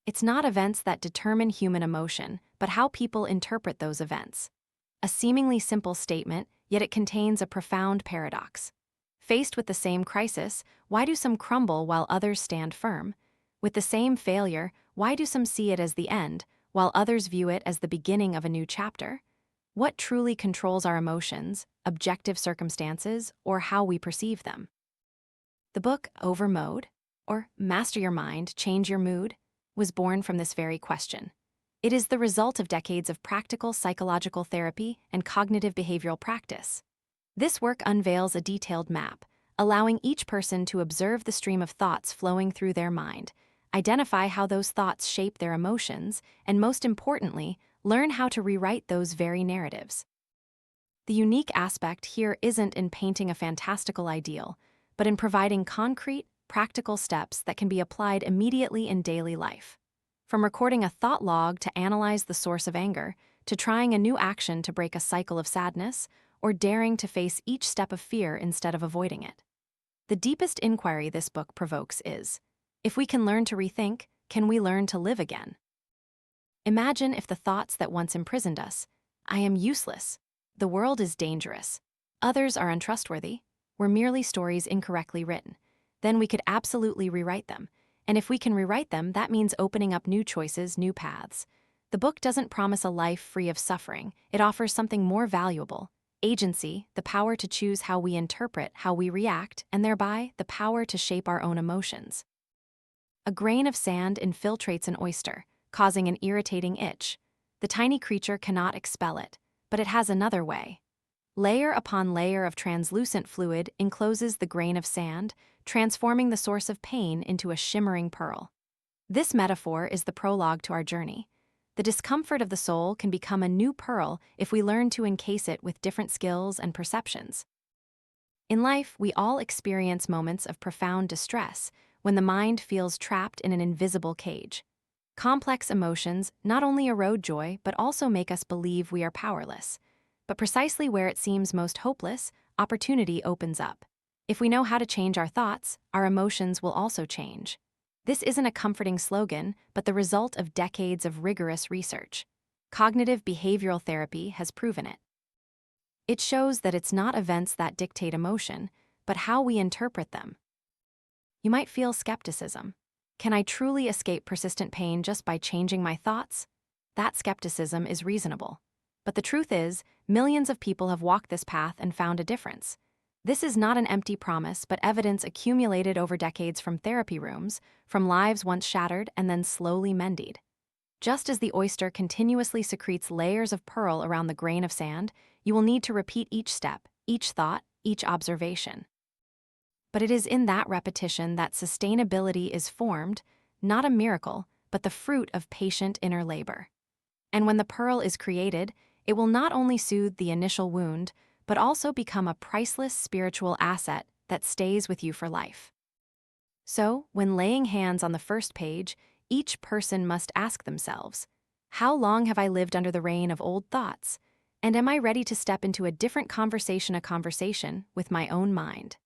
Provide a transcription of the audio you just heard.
It's not events that determine human emotion, but how people interpret those events. A seemingly simple statement, yet it contains a profound paradox. Faced with the same crisis, why do some crumble while others stand firm? With the same failure, why do some see it as the end, while others view it as the beginning of a new chapter? What truly controls our emotions, objective circumstances, or how we perceive them? The book Over Mode, or Master Your Mind, Change Your Mood, was born from this very question. It is the result of decades of practical psychological therapy and cognitive behavioral practice. This work unveils a detailed map, allowing each person to observe the stream of thoughts flowing through their mind, identify how those thoughts shape their emotions, and most importantly, learn how to rewrite those very narratives. The unique aspect here isn't in painting a fantastical ideal, but in providing concrete, practical steps that can be applied immediately in daily life. From recording a thought log to analyze the source of anger, to trying a new action to break a cycle of sadness, or daring to face each step of fear instead of avoiding it. The deepest inquiry this book provokes is, if we can learn to rethink, can we learn to live again? Imagine if the thoughts that once imprisoned us, I am useless, the world is dangerous, others are untrustworthy, were merely stories incorrectly written. Then we could absolutely rewrite them. And if we can rewrite them, that means opening up new choices, new paths. The book doesn't promise a life free of suffering. It offers something more valuable: agency, the power to choose how we interpret, how we react, and thereby the power to shape our own emotions. A grain of sand infiltrates an oyster, causing an irritating itch. The tiny creature cannot expel it, but it has another way. Layer upon layer of translucent fluid encloses the grain of sand, transforming the source of pain into a shimmering pearl. This metaphor is the prologue to our journey. The discomfort of the soul can become a new pearl if we learn to encase it with different skills and perceptions. In life, we all experience moments of profound distress when the mind feels trapped in an invisible cage. Complex emotions not only erode joy but also make us believe we are powerless. But precisely where it seems most hopeless, opportunity opens up. If we know how to change our thoughts, our emotions will also change. This isn't a comforting slogan, but the result of decades of rigorous research. Cognitive behavioral therapy has proven it. It shows that it's not events that dictate emotion, but how we interpret them. You might feel skepticism. Can I truly escape persistent pain just by changing my thoughts? That skepticism is reasonable. But the truth is, millions of people have walked this path and found a difference. This is not an empty promise, but evidence accumulated over decades from therapy rooms, from lives once shattered and then slowly mended. Just as the oyster continuously secretes layers of pearl around the grain of sand, you will need to repeat each step, each thought, each observation. But it is in that repetition that sustainability is formed, not a miracle, but the fruit of patient inner labor. And when the pearl is created, it will not only soothe the initial wound, but also become a priceless spiritual asset that stays with you for life. So, when laying hands on the first page, each person must ask themselves, how long have I lived under the reign of old thoughts? And am I ready to step into a different conversation with my own mind?